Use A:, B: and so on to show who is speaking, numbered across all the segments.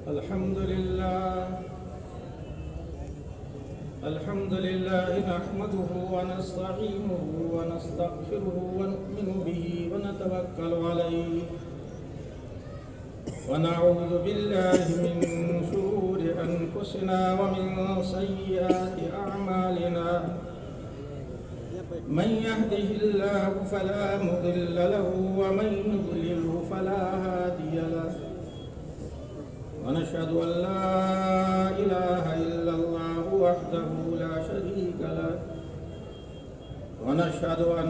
A: الحمد لله نحمده ونستعينه ونستغفره ونؤمن به ونتوكل عليه ونعوذ بالله من شرور أنفسنا ومن سيئات أعمالنا من يهده الله فلا مضل له ومن يضلله فلا هادي له ونشهد أن لا إله إلا الله وحده لا شريك له ونشهد أن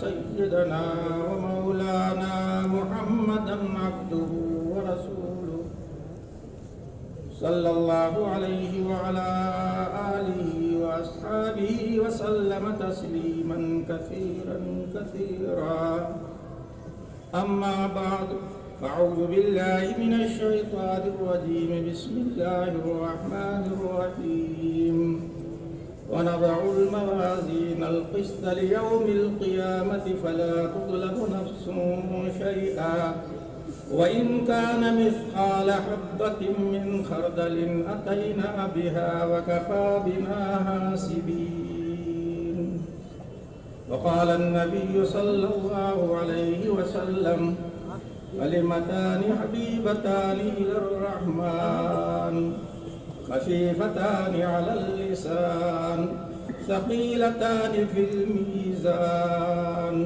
A: سيدنا ومولانا محمدا عبده ورسوله صلى الله عليه وعلى آله وأصحابه وسلم تسليما كثيرا كثيرا أما بعد فأعوذ بالله من الشيطان الرجيم بسم الله الرحمن الرحيم ونضع الموازين القسط ليوم القيامة فلا تظلم نفس شيئا وإن كان مثقال حبة من خردل أتينا بها وكفى بنا حاسبين وقال النبي صلى الله عليه وسلم كلمتان حبيبتان إلى الرحمن خفيفتان على اللسان ثقيلتان في الميزان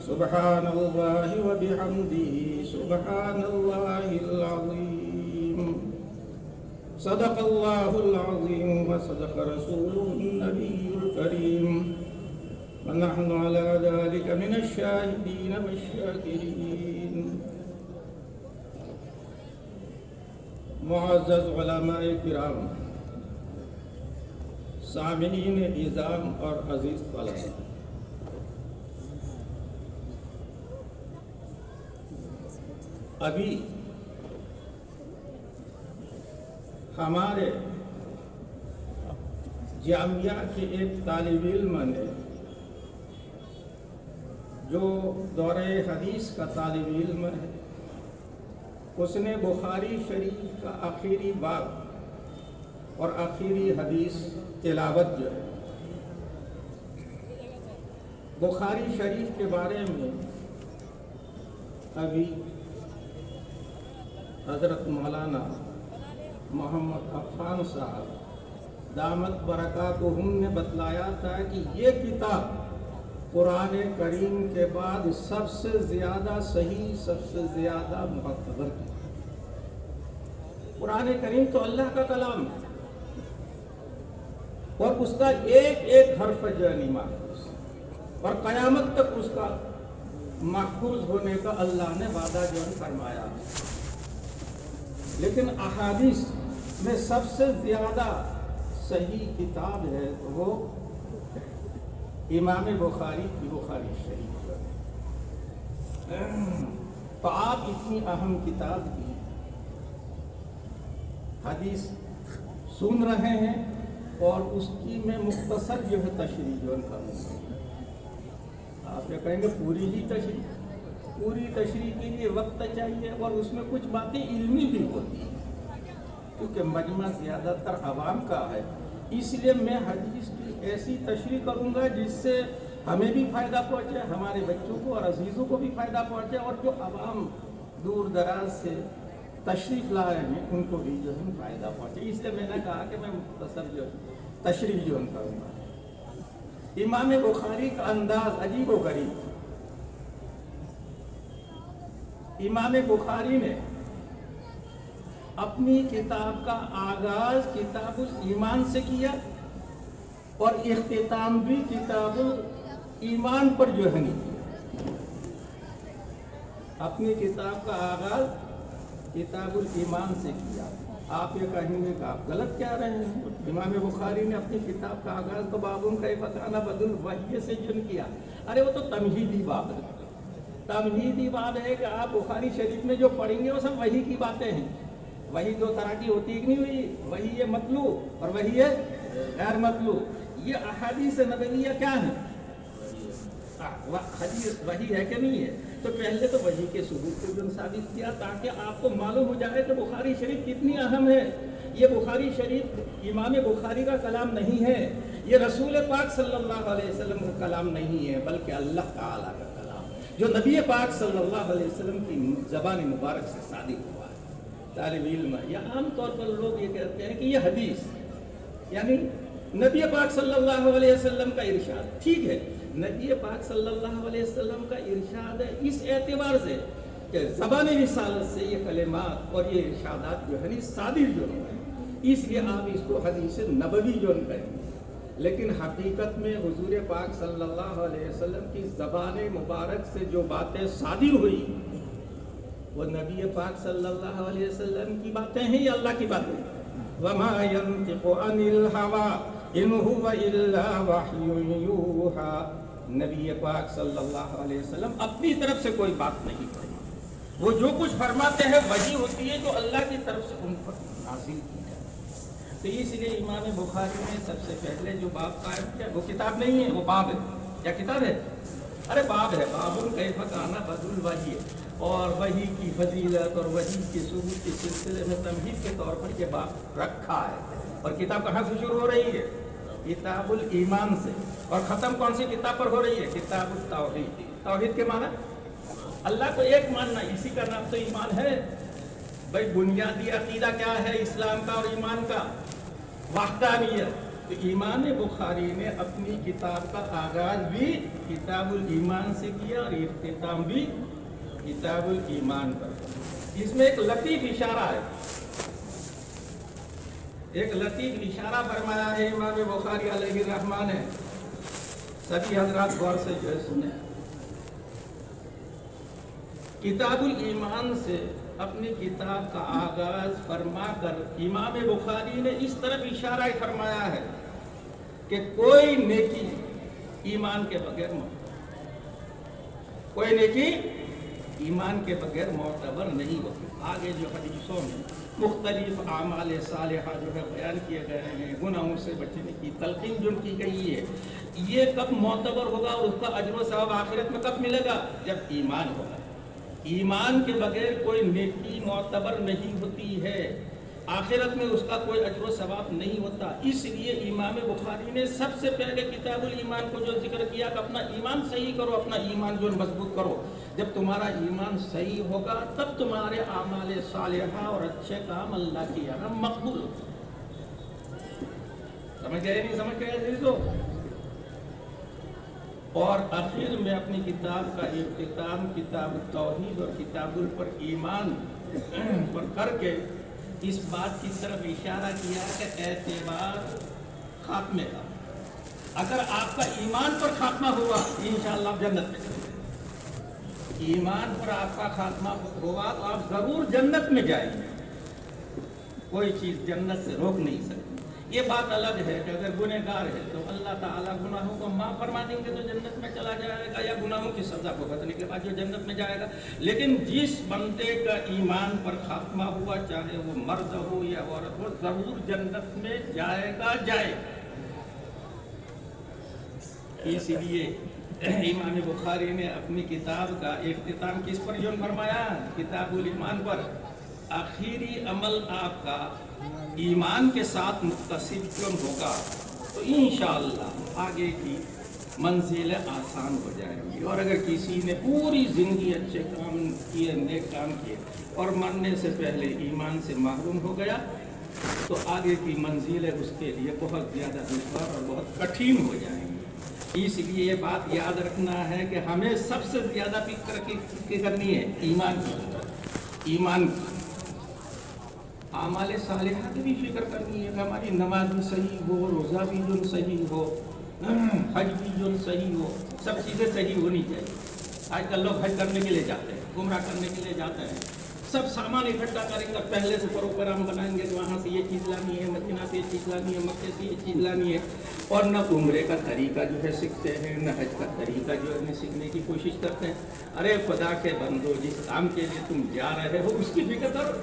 A: سبحان الله وبحمده سبحان الله العظيم صدق الله العظيم وصدق رسوله النبي الكريم ونحن على ذلك من الشاهدين والشاكرين معزز علماء کرام، سامعین اعظام اور عزیز طلباء، ابھی ہمارے جامعہ کے ایک طالب علم نے جو دورہ حدیث کا طالب علم ہے، اس نے بخاری شریف کا آخری باب اور آخری حدیث تلاوت جو ہے بخاری شریف کے بارے میں ابھی حضرت مولانا محمد عفان صاحب دامت برکاتہم نے بتلایا تھا کہ یہ کتاب قرآن کریم کے بعد سب سے زیادہ صحیح، سب سے زیادہ معتبر کتاب۔ قرآن کریم تو اللہ کا کلام ہے اور اس کا ایک ایک حرف جو ہے محفوظ، اور قیامت تک اس کا محفوظ ہونے کا اللہ نے وعدہ جو ہے فرمایا۔ لیکن احادیث میں سب سے زیادہ صحیح کتاب ہے تو وہ امام بخاری کی بخاری شریف ہے۔ تو آپ اتنی اہم کتاب کی حدیث سن رہے ہیں اور اس کی میں مختصر جو ہے تشریح جو کروں گا۔ آپ یہ کہیں گے پوری ہی تشریح؟ پوری تشریح کے لیے وقت چاہیے اور اس میں کچھ باتیں علمی بھی ہوتی ہیں، کیونکہ مجمع زیادہ تر عوام کا ہے، اس لیے میں حدیث کی ایسی تشریح کروں گا جس سے ہمیں بھی فائدہ پہنچے، ہمارے بچوں کو اور عزیزوں کو بھی فائدہ پہنچے، اور جو عوام دور دراز سے تشریف لا رہے ہیں ان کو بھی جو ہے فائدہ پہنچے۔ اس لیے میں نے کہا کہ میں مختصر جو تشریح جو کروں گا۔ امام بخاری کا انداز عجیب و غریب۔ امام بخاری نے اپنی کتاب کا آغاز کتاب الایمان سے کیا اور اختتام بھی کتاب الایمان پر جو ہے نہیں کیا۔ اپنی کتاب کا آغاز کتاب الایمان سے کیا۔ آپ یہ کہیں گے کہ آپ غلط کہہ رہے ہیں۔ امام بخاری نے اپنی کتاب کا آغاز تو بابٌ کیف کان بدء الوحی سے جن کیا۔ ارے وہ تو تمہیدی باب ہے، تمہیدی باب ہے کہ آپ بخاری شریف میں جو پڑھیں گے وہ سب وحی کی باتیں ہیں۔ وحی دو طرح کی ہوتی ہے کہ نہیں ہوئی؟ وحی ہے مطلوب اور وحی ہے غیر مطلوب۔ یہ احادیث نبویہ کیا ہے؟ حدیث وحی ہے کہ نہیں ہے؟ تو پہلے تو وحی کے ثبوت کو جو ثابت کیا تاکہ آپ کو معلوم ہو جائے کہ بخاری شریف کتنی اہم ہے. یہ بخاری شریف امام بخاری کا کلام نہیں ہے, یہ رسول پاک صلی اللہ علیہ وسلم کا کلام نہیں ہے, بلکہ اللہ تعالیٰ کا کلام جو نبی پاک صلی اللہ علیہ وسلم کی زبان مبارک سے صادق ہوا ہے. طالب علم یا عام طور پر لوگ یہ کہتے ہیں کہ یہ حدیث یعنی نبی پاک صلی اللہ علیہ وسلم کا ارشاد. ٹھیک ہے, نبی پاک صلی اللہ علیہ وسلم کا ارشاد ہے اس اعتبار سے کہ زبان رسالت سے یہ کلمات اور یہ ارشادات جو ہے صادر جو ہیں, اس لیے آپ اس کو حدیث نبوی جو کہیں. لیکن حقیقت میں حضور پاک صلی اللہ علیہ وسلم کی زبان مبارک سے جو باتیں صادر ہوئی وہ نبی پاک صلی اللہ علیہ وسلم کی باتیں ہیں یا اللہ کی باتیں ہیں؟ وَمَا يَنْطِقُ عَنِ الْهَوَىٰ إِنْ هُوَ إِلَّا وَحْيٌ يُوحَىٰ. نبی پاک صلی اللہ علیہ وسلم اپنی طرف سے کوئی بات نہیں کرتے, وہ جو کچھ فرماتے ہیں وہی ہوتی ہے جو اللہ کی طرف سے ان پر نازل کی ہے. تو اس لیے امام بخاری نے سب سے پہلے جو باب قائم کیا وہ کتاب نہیں ہے, وہ باب ہے. کیا کتاب ہے؟ ارے باب ہے. باب کیف کان بدء الوحی, اور وحی کی فضیلت اور وحی کے ثبوت کے سلسلے میں تمہید کے طور پر یہ باب رکھا ہے. اور کتاب کہاں سے شروع ہو رہی ہے؟ کتاب الایمان سے. اور ختم کون سی کتاب پر ہو رہی ہے؟ کتاب التوحید. توحید کے معنی اللہ کو ایک ماننا, اسی کا نام تو ایمان ہے. بھائی بنیادی عقیدہ کیا ہے اسلام کا اور ایمان کا؟ وحدانیت. تو امام بخاری نے اپنی کتاب کا آغاز بھی کتاب الایمان سے کیا اور اختتام بھی کتاب الایمان پر. اس میں ایک لطیف اشارہ ہے, ایک لطیف اشارہ فرمایا ہے امام بخاری علیہ الرحمٰن نے. سبھی حضرات غور سے جو ہے سنیں. کتاب الایمان سے اپنی کتاب کا آغاز فرما کر امام بخاری نے اس طرف اشارہ فرمایا ہے کہ کوئی نیکی ایمان کے بغیر کوئی نیکی ایمان کے بغیر معتبر نہیں ہوتی. آگے جو حدیثوں میں مختلف اعمال صالحہ جو ہے بیان کیے گئے ہیں, گناہوں سے بچنے کی تلقین جو کی گئی ہے, یہ کب معتبر ہوگا اور اس کا اجر و ثواب آخرت میں کب ملے گا؟ جب ایمان ہوگا. ایمان کے بغیر کوئی نیکی معتبر نہیں ہوتی ہے, آخرت میں اس کا کوئی اجر و ثواب نہیں ہوتا. اس لیے امام بخاری نے سب سے پہلے کتاب الایمان کو جو ذکر کیا کہ اپنا ایمان صحیح کرو, اپنا ایمان جو مضبوط کرو. جب تمہارا ایمان صحیح ہوگا تب تمہارے اعمال صالحہ اور اچھے کام اللہ کی یہاں مقبول ہوگا. سمجھ گئے نہیں سمجھ گئے عزیزو؟ اور آخر میں اپنی کتاب کا اختتام کتاب التوحید اور کتاب پر ایمان پر کر کے اس بات کی طرف اشارہ کیا کہ اعتبار خاتمے کا, اگر آپ کا ایمان پر خاتمہ ہوا انشاءاللہ آپ جنت میں جائیں گے. ایمان پر آپ کا خاتمہ ہوا تو آپ ضرور جنت میں جائیں گے, کوئی چیز جنت سے روک نہیں سکتی. یہ بات الگ ہے کہ اگر گنہگار ہے تو اللہ تعالیٰ گناہوں کو معاف فرما دیں گے تو جنت میں چلا جائے گا, یا گناہوں کی سزا بھگتنے کے بعد جو جنت میں جائے گا. لیکن جس بندے کا ایمان پر خاتمہ ہوا, چاہے وہ مرد ہو یا عورت ہو, ضرور جنت میں جائے گا. اس لیے امام بخاری نے اپنی کتاب کا اختتام کس پر جو فرمایا؟ کتاب الایمان پر. آخری عمل آپ کا ایمان کے ساتھ متصل کیوں ہوگا تو انشاءاللہ آگے کی منزلیں آسان ہو جائیں گی. اور اگر کسی نے پوری زندگی اچھے کام کیے, نیک کام کیے, اور مرنے سے پہلے ایمان سے محروم ہو گیا تو آگے کی منزلیں اس کے لیے بہت زیادہ دشوار اور بہت کٹھن ہو جائیں گی. اس لیے یہ بات یاد رکھنا ہے کہ ہمیں سب سے زیادہ فکر کرنی ہے ایمان کی. ایمان کی اعمال صالحہ کی بھی فکر کرنی ہے کہ ہماری نماز بھی صحیح ہو, روزہ بھی جو صحیح ہو, حج بھی جو صحیح ہو, سب چیزیں صحیح ہونی چاہیے. آج کل لوگ حج کرنے کے لیے جاتے ہیں, عمرہ کرنے کے لیے جاتے ہیں, سب سامان اکٹھا کریں گے, پہلے سے پروگرام بنائیں گے کہ وہاں سے یہ چیز لانی ہے, مدینہ سے یہ چیز لانی ہے, مکے سے یہ چیز لانی ہے, اور نہ عمرے کا طریقہ جو ہے سیکھتے ہیں, نہ حج کا طریقہ جو ہے سیکھنے کی کوشش کرتے ہیں. ارے خدا کے بندو, جس کام کے لیے تم جا رہے ہو اس کی فکر کرو.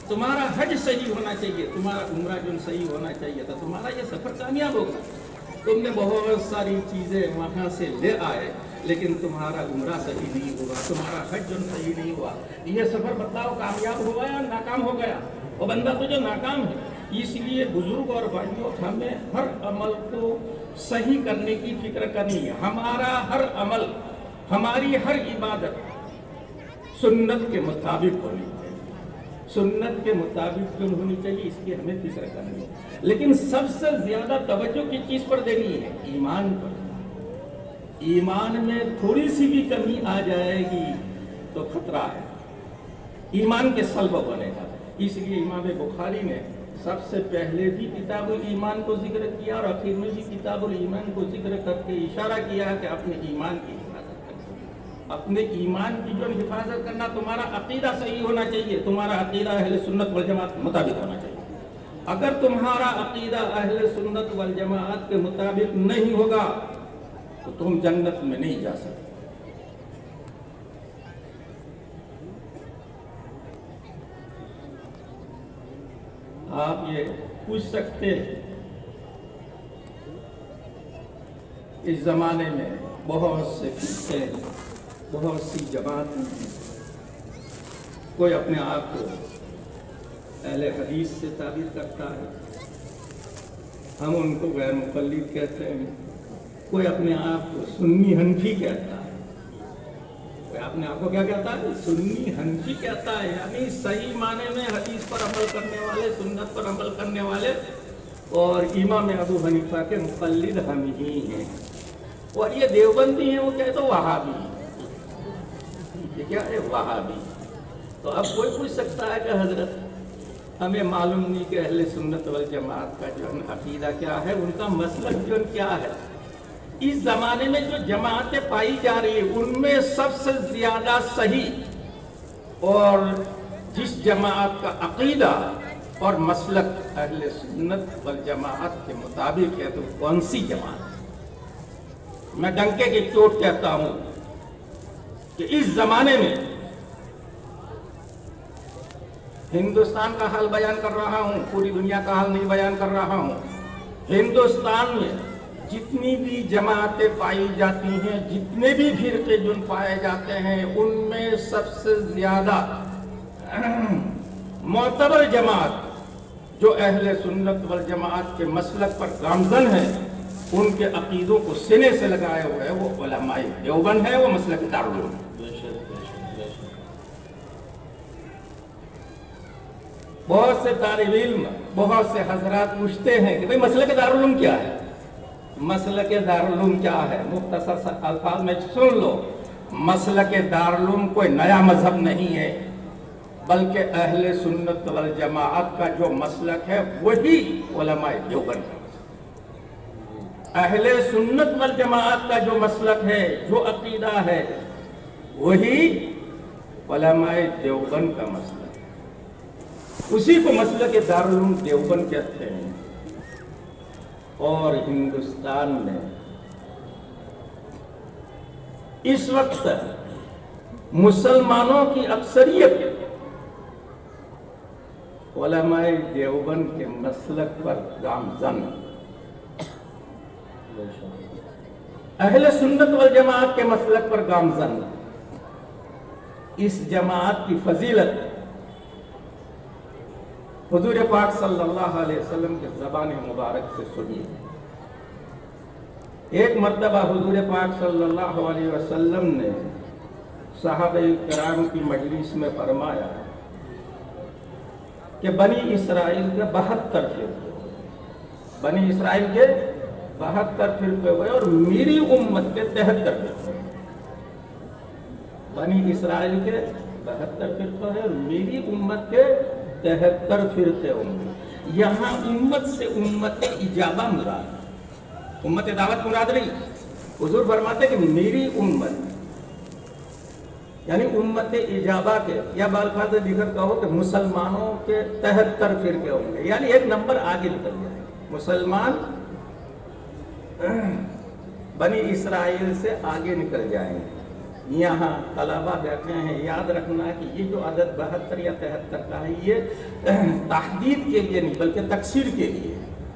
A: تمہارا حج صحیح ہونا چاہیے, تمہارا عمرہ جو صحیح ہونا چاہیے تھا, تمہارا یہ سفر کامیاب ہوگا. تم نے بہت ساری چیزیں وہاں سے لے آئے لیکن تمہارا عمرہ صحیح نہیں ہوا، تمہارا حج صحیح نہیں ہوا، یہ سفر بتلاؤ کامیاب ہوا یا ناکام ہو گیا؟ وہ بندہ تو جو ناکام ہے۔ اس لیے بزرگ اور بھائیوں، ہمیں ہر عمل کو صحیح کرنے کی فکر کرنی ہے۔ ہمارا ہر عمل، ہماری ہر عبادت سنت کے مطابق ہونی چاہیے، سنت کے مطابق کیوں ہونی چاہیے، اس کی ہمیں فکر کرنی ہے۔ لیکن سب سے زیادہ توجہ کس چیز پر دینی ہے؟ ایمان پر۔ ایمان میں تھوڑی سی بھی کمی آ جائے گی تو خطرہ ہے ایمان کے سلب ہونے کا۔ اس لیے امام بخاری نے سب سے پہلے بھی کتاب الایمان کو ذکر کیا اور آخر میں بھی کتاب الایمان کو ذکر کر کے اشارہ کیا کہ اپنے ایمان کی حفاظت کرنا۔ اپنے ایمان کی جو حفاظت کرنا، تمہارا عقیدہ صحیح ہونا چاہیے، تمہارا عقیدہ اہل سنت والجماعت مطابق ہونا چاہیے۔ اگر تمہارا عقیدہ اہل سنت والجماعت کے مطابق نہیں ہوگا تو تم جنت میں نہیں جا سکتے۔ آپ یہ پوچھ سکتے ہیں اس زمانے میں بہت سے فرقے ہیں، بہت سی جماعتیں ہیں، کوئی اپنے آپ کو اہل حدیث سے تعبیر کرتا ہے، ہم ان کو غیر مقلد کہتے ہیں، کوئی اپنے آپ کو سنی حنفی کہتا ہے، کوئی اپنے آپ کو کیا کہتا ہے؟ سنی حنفی کہتا ہے، یعنی صحیح معنی میں حدیث پر عمل کرنے والے، سنت پر عمل کرنے والے، اور امام ابو حنیفہ کے مقلد ہم ہی ہیں۔ اور یہ دیوبندی ہیں، وہ کہتے ہیں وہابی، یہ کیا ہے؟ وہابی۔ تو اب کوئی پوچھ سکتا ہے کہ حضرت ہمیں معلوم نہیں کہ اہل سنت والجماعت کا جو عقیدہ کیا ہے، ان کا مسلک جو کیا ہے۔ اس زمانے میں جو جماعتیں پائی جا رہی ہیں ان میں سب سے زیادہ صحیح اور جس جماعت کا عقیدہ اور مسلک اہل سنت والجماعت کے مطابق ہے تو کون سی جماعت؟ میں ڈنکے کی چوٹ کہتا ہوں کہ اس زمانے میں ہندوستان کا حال بیان کر رہا ہوں، پوری دنیا کا حال نہیں بیان کر رہا ہوں۔ ہندوستان میں جتنی بھی جماعتیں پائی جاتی ہیں، جتنے بھی فرقے جن پائے جاتے ہیں، ان میں سب سے زیادہ معتبر جماعت جو اہل سنت والجماعت کے مسلک پر گامزن ہے، ان کے عقیدوں کو سینے سے لگائے ہوئے وہ علماء دیوبند ہے، وہ مسلک دارالعلوم۔ بہت سے طالب علم، بہت سے حضرات پوچھتے ہیں کہ بھئی مسلک دارالعلوم کیا ہے؟ مسلک دارالعلوم کیا ہے؟ مختصر سے الفاظ میں سن لو، مسلک دارالعلوم کوئی نیا مذہب نہیں ہے، بلکہ اہل سنت والجماعت کا جو مسلک ہے وہی علماء دیوبند ہے۔ اہل سنت والجماعت کا جو مسلک ہے، جو عقیدہ ہے، وہی علماء دیوبند کا مسلک ہے۔ اسی کو مسلک دارالعلوم دیوبند کہتے ہیں۔ اور ہندوستان میں اس وقت مسلمانوں کی اکثریت علماء دیوبند کے مسلک پر گامزن، اہل سنت والجماعت کے مسلک پر گامزن۔ اس جماعت کی فضیلت حضور پاک صلی اللہ علیہ وسلم کے زبان مبارک سے سنیے۔ ایک مرتبہ حضور پاک صلی اللہ علیہ وسلم نے صحابہ کرام کی مجلس میں فرمایا کہ بنی اسرائیل کے 72 فرقے، بنی اسرائیل کے 72 فرقے ہوئے اور میری امت کے 73 فرقے۔ بنی اسرائیل کے 72 فرقے ہیں اور میری امت کے 73 فرقے ہوں گے۔ یہاں امت سے امت اجابہ مراد، امت دعوت مراد نہیں۔ حضور فرماتے کہ میری امت یعنی امت اجابہ کے، یا بالفاظ دیگر کہو کہ مسلمانوں کے 73 فرقے ہوں گے، یعنی ایک نمبر آگے نکل جائے۔ مسلمان بنی اسرائیل سے آگے نکل جائیں گے۔ یہاں طلبہ بیٹھے ہیں، یاد رکھنا کہ یہ جو عدد 72 یا 73 کا ہے، یہ تحدید کے لیے نہیں بلکہ تکثیر کے لیے۔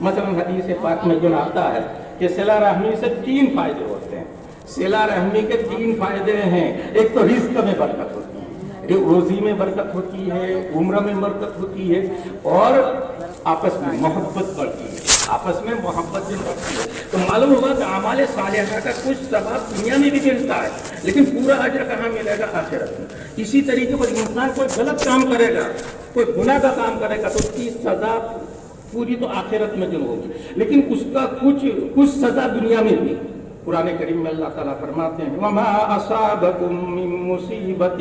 A: مثلا حدیث پاک میں جو آتا ہے کہ صلہ رحمی سے 3 فائدے ہوتے ہیں. صلہ رحمی کے 3 فائدے ہیں. ایک تو رزق میں برکت ہوتی ہے, روزی میں برکت ہوتی ہے, عمر میں برکت ہوتی ہے, اور آپس میں محبت بڑھتی ہے, آپس میں محبت بھی بڑھتی ہے. تو معلوم ہوگا کہ اعمال صالحہ کا کچھ ثواب دنیا میں بھی ملتا ہے, لیکن پورا اجر کہاں ملے گا؟ آخرت میں. اسی طریقے پر انسان کوئی غلط کام کرے گا, کوئی گناہ کا کام کرے گا, تو اس کی سزا پوری تو آخرت میں جو ہوگی, لیکن اس کا کچھ سزا دنیا میں بھی. قرآن کریم میں اللہ تعالیٰ فرماتے ہیں وَمَا أَصَابَكُم مِّن مُّصِيبَةٍ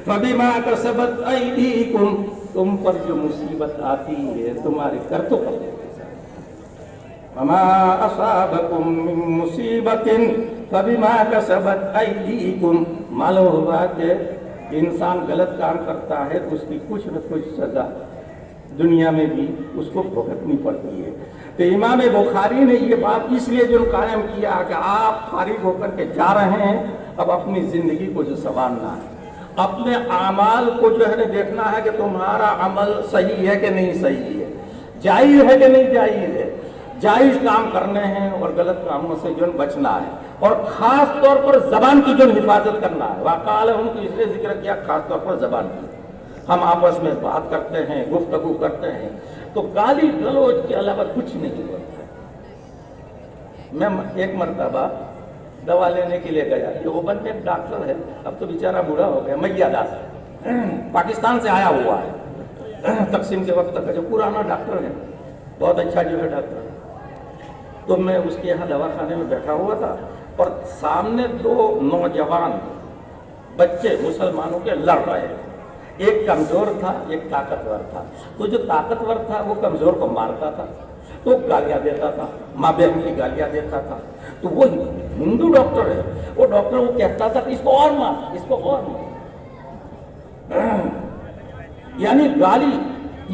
A: فَبِمَا كَسَبَتْ أَيْدِيكُم, تم پر جو مصیبت آتی ہے تمہارے کرتوت پر. وَمَا أَصَابَكُم مِّن مُّصِيبَةٍ فَبِمَا كَسَبَتْ أَيْدِيكُم. معلوم ہوا کہ انسان غلط کام کرتا ہے تو اس کی کچھ نہ کچھ سزا دنیا میں بھی اس کو بھگتنی پڑتی ہے. تو امام بخاری نے یہ بات اس لیے جو قائم کیا کہ آپ فارغ ہو کر کے جا رہے ہیں, اب اپنی زندگی کو جو سنوارنا ہے, اپنے اعمال کو جو ہے دیکھنا ہے کہ تمہارا عمل صحیح ہے کہ نہیں صحیح ہے, جائز ہے کہ نہیں جائز ہے. جائز کام کرنے ہیں اور غلط کاموں سے جو بچنا ہے, اور خاص طور پر زبان کی جو حفاظت کرنا ہے. واقعہ ہم کو اس لیے ذکر کیا خاص طور پر زبان کی. ہم آپس میں بات کرتے ہیں, گفتگو کرتے ہیں, تو گالی گلوچ کے علاوہ کچھ نہیں ہوتا. میں ایک مرتبہ دوا لینے کے لیے گیا, دیوبند میں ایک ڈاکٹر ہے, اب تو بیچارہ بوڑھا ہو گیا, میاں داس, پاکستان سے آیا ہوا ہے, تقسیم کے وقت کا جو پرانا ڈاکٹر ہے, بہت اچھا جو ہے ڈاکٹر. تو میں اس کے یہاں دواخانے میں بیٹھا ہوا تھا, اور سامنے 2 نوجوان بچے مسلمانوں کے لڑ رہے ہیں. ایک کمزور تھا, ایک طاقتور تھا. تو جو طاقتور تھا وہ کمزور کو مارتا تھا, تو گالیاں دیتا تھا, ماں بہن کی گالیاں دیتا تھا. تو وہ ہندو ڈاکٹر ہے, وہ ڈاکٹر وہ کہتا تھا کہ اس کو اور مار, اس کو اور مار. یعنی گالی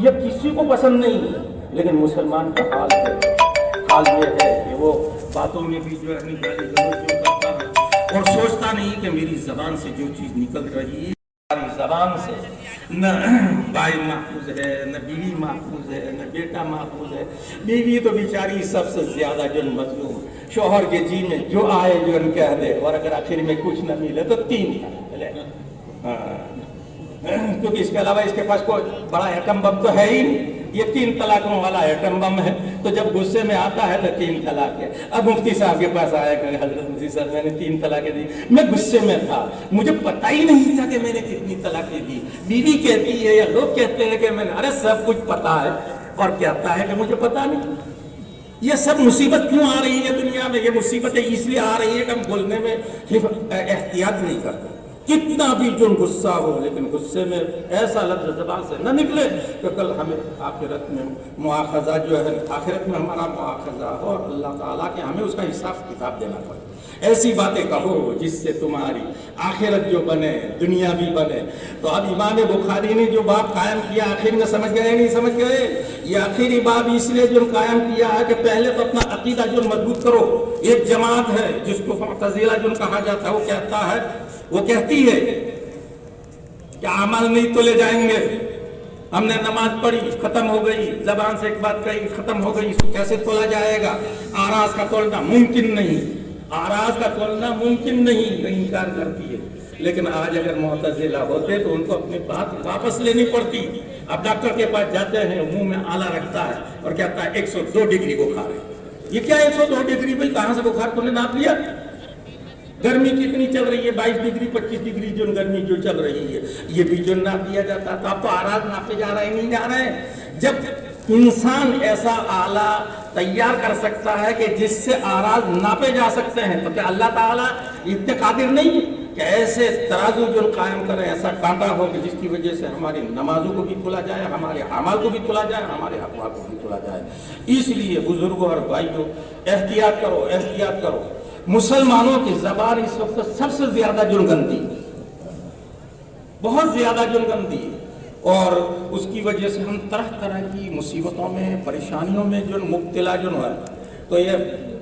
A: یہ کسی کو پسند نہیں ہے, لیکن مسلمان کا حال یہ ہے کہ وہ باتوں میں بھی جو ہے گالی گلوچ کرتا ہے, اور سوچتا نہیں کہ میری زبان سے جو چیز نکل رہی ہے, زبان سے نہ بھائی محفوظ ہے, نہ بیوی محفوظ ہے, نہ بیٹا محفوظ ہے. بیوی تو بیچاری سب سے زیادہ جو مظلوم, شوہر کے جی میں جو آئے جو کہہ دے, اور اگر آخر میں کچھ نہ ملے تو 3 ملے, کیونکہ اس کے علاوہ اس کے پاس کوئی بڑا ایٹم بم تو ہے ہی نہیں. یہ 3 طلاقوں والا ایٹم بم ہے, تو جب غصے میں آتا ہے تو 3 طلاق ہے. اب مفتی صاحب کے پاس آیا کہ حضرت مفتی صاحب میں نے 3 طلاقیں دی, میں غصے میں تھا, مجھے پتہ ہی نہیں تھا کہ میں نے کتنی طلاقیں دی. بیوی کہتی ہے یا لوگ کہتے ہیں کہ میں نے, ارے سب کچھ پتا ہے, اور کہتا ہے کہ مجھے پتا نہیں. یہ سب مصیبت کیوں آ رہی ہے دنیا میں؟ یہ مصیبتیں اس لیے آ رہی ہے کہ ہم بولنے میں احتیاط نہیں کرتے. کتنا بھی جو غصہ ہو, لیکن غصے میں ایسا لفظ زبان سے نہ نکلے کہ کل ہمیں آخرت میں مواخذہ جو ہے, آخرت میں ہمارا مواخذہ ہو, اور اللہ تعالیٰ کے ہمیں اس کا حساب کتاب دینا پڑے. ایسی باتیں کہو جس سے تمہاری آخرت جو بنے, دنیا بھی بنے. تو اب امام بخاری نے جو باب قائم کیا, آخر میں سمجھ گئے نہیں سمجھ گئے؟ یہ آخری باب اس لیے جو قائم کیا ہے کہ پہلے تو اپنا عقیدہ جو مضبوط کرو. ایک جماعت ہے جس کو معتزلہ جو کہا جاتا ہے, وہ کہتا ہے, وہ کہتی ہے کہ اعمال نہیں تولے جائیں گے. ہم نے نماز پڑھی, ختم ہو گئی, زبان سے ایک بات کہی, ختم ہو گئی, اس کو کیسے تولا جائے گا؟ آراز کا تولنا ممکن نہیں, آراز کا تولنا ممکن نہیں, انکار کرتی ہے. لیکن آج اگر معتزلہ ہوتے تو ان کو اپنی بات واپس لینی پڑتی. اب ڈاکٹر کے پاس جاتے ہیں, منہ میں آلہ رکھتا ہے اور کہتا ہے 102 ڈگری بخار ہے. یہ کیا 102 ڈگری بھائی, کہاں سے بخار تم نے ناپ لیا؟ گرمی کتنی چل رہی ہے, 22 ڈگری 25 ڈگری جو گرمی جو چل رہی ہے, یہ بھی جو ناپ دیا جاتا. تو آپ تو آراز ناپے جا رہے ہیں, نہیں جا رہے ہیں. جب انسان ایسا آلہ تیار کر سکتا ہے کہ جس سے آراز ناپے جا سکتے ہیں, تو کیا اللہ تعالیٰ اتنے قادر نہیں کہ ایسے ترازو جو قائم کرے, ایسا کانٹا ہو کہ جس کی وجہ سے ہماری نمازوں کو بھی تولا جائے, ہمارے اعمال کو بھی تولا جائے, ہمارے اقوال کو بھی تولا جائے. اس لیے بزرگوں اور بھائیوں, احتیاط کرو, احتیاط کرو. مسلمانوں کی زبان اس وقت سب سے زیادہ جرم گندی, بہت زیادہ جرم گندی, اور اس کی وجہ سے ہم طرح طرح کی مصیبتوں میں, پریشانیوں میں جو مبتلا جو ہے. تو یہ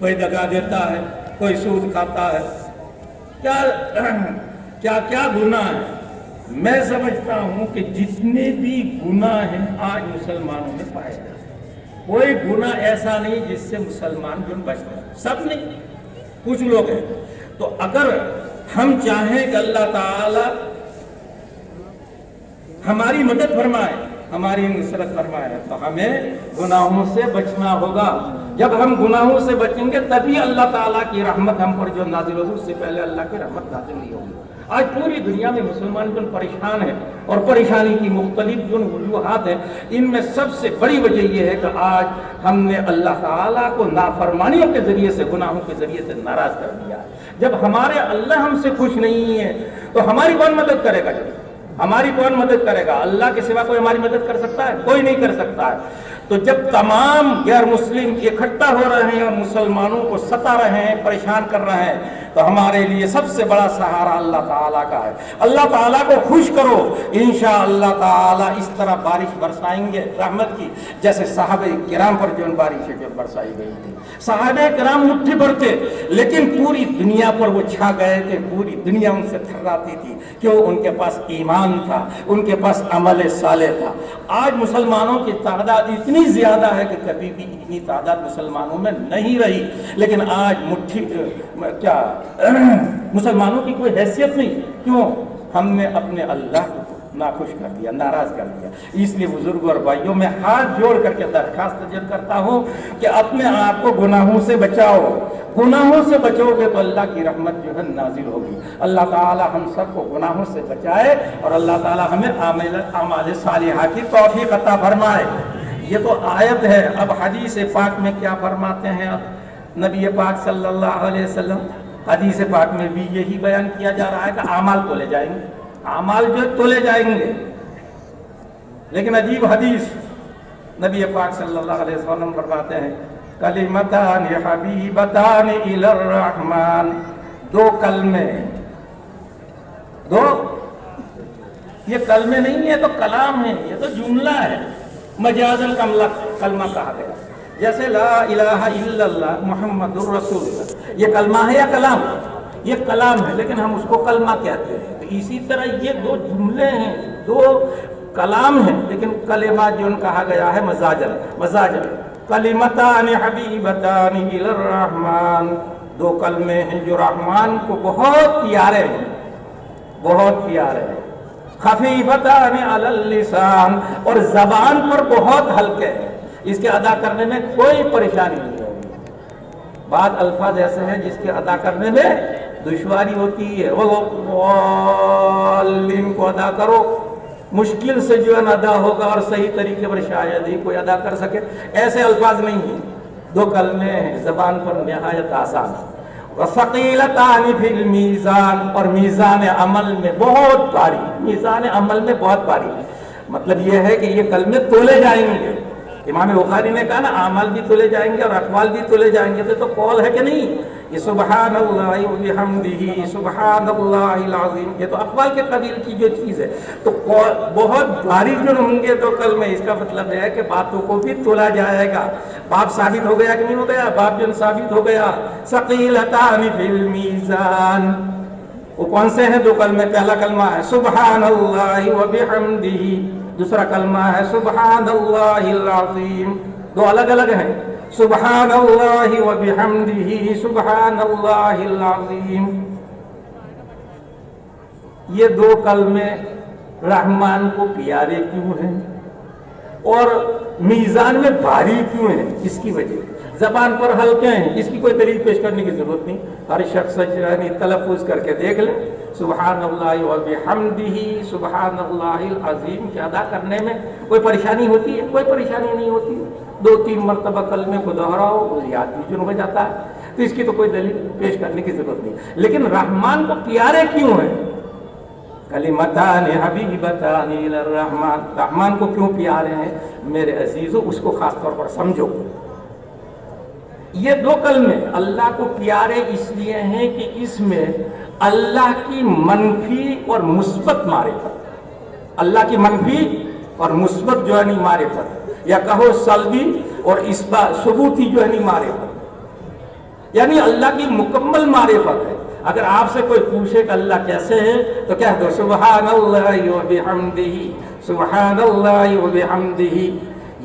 A: کوئی دگا دیتا ہے، کوئی سود کھاتا ہے، کیا کیا گناہ ہے۔ میں سمجھتا ہوں کہ جتنے بھی گناہ ہیں آج مسلمانوں میں پائے جاتے ہیں، کوئی گناہ ایسا نہیں جس سے مسلمان جن بچتے ہیں، سب نہیں، کچھ لوگ ہیں۔ تو اگر ہم چاہیں کہ اللہ تعالی ہماری مدد فرمائے، ہماری نصرت فرمائے، تو ہمیں گناہوں سے بچنا ہوگا۔ جب ہم گناہوں سے بچیں گے تبھی اللہ تعالیٰ کی رحمت ہم پر جو نازل ہوگی، اس سے پہلے اللہ کی رحمت نازل نہیں ہوگی۔ آج پوری دنیا میں مسلمان جو پریشان ہیں، اور پریشانی کی مختلف جو وجوہات ہیں، ان میں سب سے بڑی وجہ یہ ہے کہ آج ہم نے اللہ تعالیٰ کو نافرمانیوں کے ذریعے سے، گناہوں کے ذریعے سے ناراض کر دیا۔ جب ہمارے اللہ ہم سے خوش نہیں ہے تو ہماری کون مدد کرے گا؟ ہماری کون مدد کرے گا؟ اللہ کے سوا کوئی ہماری مدد کر سکتا ہے؟ کوئی نہیں کر سکتا ہے۔ تو جب تمام غیر مسلم اکٹھا ہو رہے ہیں اور مسلمانوں کو ستا رہے ہیں، پریشان کر رہے ہیں، تو ہمارے لیے سب سے بڑا سہارا اللہ تعالیٰ کا ہے۔ اللہ تعالیٰ کو خوش کرو، انشاءاللہ تعالیٰ اس طرح بارش برسائیں گے رحمت کی، جیسے صحابہ کرام پر جو بارشیں جو برسائی گئی تھی۔ صحابہ کرام مٹھی بھر تھے، لیکن پوری دنیا پر وہ چھا گئے تھے، پوری دنیا ان سے تھراتی تھی، کیوں؟ ان کے پاس ایمان تھا، ان کے پاس عمل صالح تھا۔ آج مسلمانوں کی تعداد اتنی زیادہ ہے کہ کبھی بھی اتنی تعداد مسلمانوں میں نہیں رہی، لیکن آج مسلمانوں کی کوئی حیثیت نہیں، کیوں؟ ہم نے اپنے اللہ کو ناخوش کر دیا، ناراض کر دیا۔ اس لیے بزرگ اور بھائیوں، میں ہاتھ جوڑ کر کے درخواست کرتا ہوں کہ اپنے آپ کو گناہوں سے بچاؤ۔ گناہوں سے بچو گے تو اللہ کی رحمت جو ہے نازل ہوگی۔ اللہ تعالی ہم سب کو گناہوں سے بچائے، اور اللہ تعالی ہمیں اعمال صالحہ کی توفیق عطا فرمائے۔ یہ تو آیت ہے، اب حدیث پاک میں کیا فرماتے ہیں نبی پاک صلی اللہ علیہ وسلم؟ حدیث پاک میں بھی یہی بیان کیا جا رہا ہے کہ اعمال تولے جائیں گے، اعمال جو تولے جائیں گے۔ لیکن عجیب حدیث، نبی پاک صلی اللہ علیہ وسلم فرماتے ہیں کلمتان حبیبتان الی الرحمن، دو کلمے، دو، یہ کلمے نہیں ہے تو کلام ہے، یہ تو جملہ ہے، مجازن کلمہ کہا گیا۔ جیسے لا الہ الا اللہ محمد الرسول اللہ، یہ کلمہ ہے یا کلام؟ یہ کلام ہے، لیکن ہم اس کو کلمہ کہتے ہیں۔ تو اسی طرح یہ دو جملے ہیں، دو کلام ہیں، لیکن کلمہ جو کہا گیا ہے مزاجن۔ کلمتان حبیبتان الی الرحمن، دو کلمے ہیں جو رحمان کو بہت پیارے ہیں، بہت پیارے ہیں۔ خفیفتان علی اللسان، اور زبان پر بہت ہلکے ہیں، اس کے ادا کرنے میں کوئی پریشانی نہیں ہوگی۔ بعض الفاظ ایسے ہیں جس کے ادا کرنے میں دشواری ہوتی ہے، وہ کو ادا کرو، مشکل سے جو ادا ہوگا، اور صحیح طریقے پر شاید ہی کوئی ادا کر سکے، ایسے الفاظ نہیں ہیں۔ دو کلمے ہیں، زبان پر نہایت آسان۔ وَثَقِيلَتَانِ فِي الْمِيزَانِ، اور میزان عمل میں بہت بھاری، میزان عمل میں بہت بھاری۔ مطلب یہ ہے کہ یہ کلمے تولے جائیں گے۔ امام بخاری نے کہا نا اعمال بھی تولے جائیں گے اور اقوال بھی تولے جائیں گے، تو قول ہے کہ نہیں؟ یہ سبحان اللہ وبحمدہ سبحان اللہ العظیم، یہ تو اقوال کے قبیل کی جو چیز ہے، تو بہت بھاری جو ہوں گے تو کل میں اس کا مطلب ہے کہ باتوں کو بھی تولا جائے گا۔ باب ثابت ہو گیا کہ نہیں ہو گیا؟ باب جو ثابت ہو گیا۔ ثقیلتان فی المیزان، وہ کون سے ہیں دو کلمے؟ پہلا کلمہ ہے سبحان اللہ وبحمدہ، دوسرا کلمہ ہے سبحان اللہ العظیم، دو الگ الگ ہیں، سبحان اللہ وبحمدہ سبحان اللہ العظیم۔ یہ دو کلمے رحمان کو پیارے کیوں ہیں اور میزان میں بھاری کیوں ہیں؟ اس کی وجہ زبان پر ہلکے ہیں، اس کی کوئی دلیل پیش کرنے کی ضرورت نہیں، ہر شخص یعنی تلفظ کر کے دیکھ لے، سبحان اللہ وبحمدہ سبحان اللہ العظیم کے ادا کرنے میں کوئی پریشانی ہوتی ہے؟ کوئی پریشانی نہیں ہوتی۔ دو تین مرتبہ کلمے کو دہراؤ، وہ یاد بھی جو ہو جاتا ہے، تو اس کی تو کوئی دلیل پیش کرنے کی ضرورت نہیں۔ لیکن رحمان کو پیارے کیوں ہیں؟ کلمتان حبیبتان الی الرحمن، رحمان کو کیوں پیارے ہیں میرے عزیزو؟ اس کو خاص طور پر سمجھو۔ یہ دو کلمے اللہ کو پیارے اس لیے ہیں کہ اس میں اللہ کی منفی اور مثبت معرفت، اللہ کی منفی اور مثبت جو ہے نہیں معرفت، یا کہو سلبی اور ثبوتی جو ہے نہیں معرفت،
B: یعنی اللہ کی مکمل معرفت ہے. اگر آپ سے کوئی پوچھے کہ اللہ کیسے ہے تو کہہ دو سبحان اللہ و بحمدہ، سبحان اللہ و بحمدہ.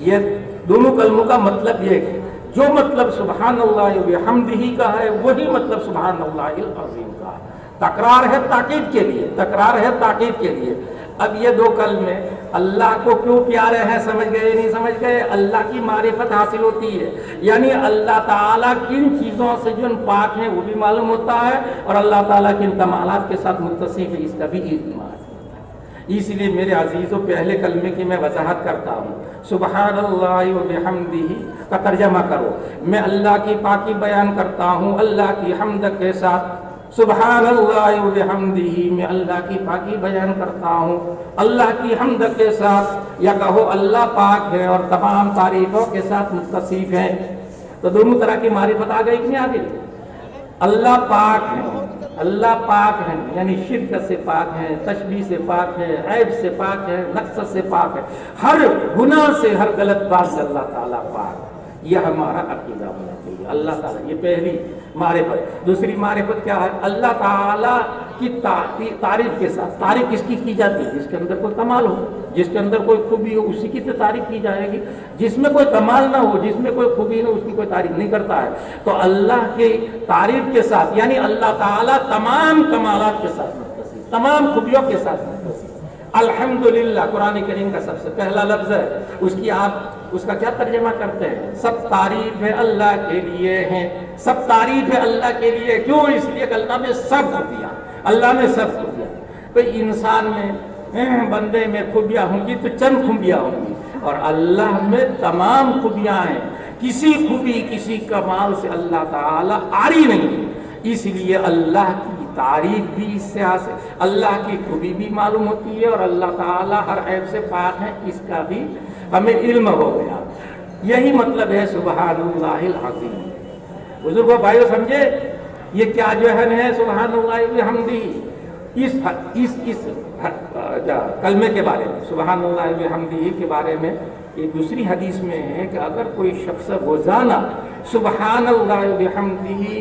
B: یہ دونوں کلموں کا مطلب یہ ہے، جو مطلب سبحان اللہ و بحمدہ کا ہے وہی مطلب سبحان اللہ العظیم کا ہے. تکرار ہے تاکید کے لیے، تکرار ہے تاکید کے لیے. اب یہ دو کلمے اللہ کو کیوں پیارے ہیں، سمجھ گئے نہیں سمجھ گئے؟ اللہ کی معرفت حاصل ہوتی ہے، یعنی اللہ تعالیٰ کن چیزوں سے جو پاک ہیں وہ بھی معلوم ہوتا ہے، اور اللہ تعالیٰ کن کمالات کے ساتھ متصف ہے اس کا بھی علم ہوتا ہے. اس لیے میرے عزیزوں پہلے کلمے کی میں وضاحت کرتا ہوں. سبحان اللہ و بحمدہ کا ترجمہ کرو، میں اللہ کی پاکی بیان کرتا ہوں اللہ کی حمد کے ساتھ. سبحان اللہ و بحمدہ، میں اللہ کی پاکی بیان کرتا ہوں اللہ کی حمد کے ساتھ، یا کہو اللہ پاک ہے اور تمام تعریفوں کے ساتھ متصف ہے. تو دونوں طرح کی معرفت آ گئی کہ نہیں آ گئی؟ اللہ پاک ہے، اللہ پاک ہے یعنی شرک سے پاک ہے، تشبیہ سے پاک ہے، عیب سے پاک ہے، نقص سے پاک ہے، ہر گناہ سے، ہر غلط بات سے اللہ تعالیٰ پاک ہے. یہ ہمارا عقیدہ ہونا چاہیے. اللہ تعالیٰ، یہ پہلی معرفت. دوسری معرفت کیا ہے؟ اللہ تعالیٰ کی تعریف کے ساتھ. تعریف کس کی جاتی ہے؟ جس کے اندر کوئی کمال ہو، جس کے اندر کوئی خوبی ہو اسی کی تو تعریف کی جائے گی. جس میں کوئی کمال نہ ہو، جس میں کوئی خوبی نہ ہو، اس کی کوئی تعریف نہیں کرتا ہے. تو اللہ کی تعریف کے ساتھ یعنی اللہ تعالیٰ تمام کمالات کے ساتھ متصف، تمام خوبیوں کے ساتھ متصف. الحمدللہ قرآن کریم کا سب سے پہلا لفظ ہے. اس کا کیا ترجمہ کرتے ہیں؟ سب تعریف ہے اللہ کے لیے ہیں، سب تعریف ہے اللہ کے لیے. کیوں؟ اس لیے کہ اللہ میں سب خوبیاں، اللہ میں سب خوبیاں. کوئی انسان میں، بندے میں خوبیاں ہوں گی تو چند خوبیاں ہوں گی، اور اللہ میں تمام خوبیاں ہیں. کسی خوبی، کسی کمال سے اللہ تعالیٰ عاری نہیں. اس لیے اللہ کی تعریف بھی اس سے حاصل، اللہ کی خوبی بھی معلوم ہوتی ہے، اور اللہ تعالیٰ ہر عیب سے پاک ہے اس کا بھی ہمیں علم ہو گیا. یہی مطلب ہے سبحان اللہ العظیم. بزرگوں بھائیو سمجھے یہ کیا جو ہے سبحان اللہ بحمدہ، اس کلمے کے بارے میں، سبحان اللہ بحمدہ کے بارے میں ایک دوسری حدیث میں ہے کہ اگر کوئی شخص روزانہ سبحان اللہ بحمدہ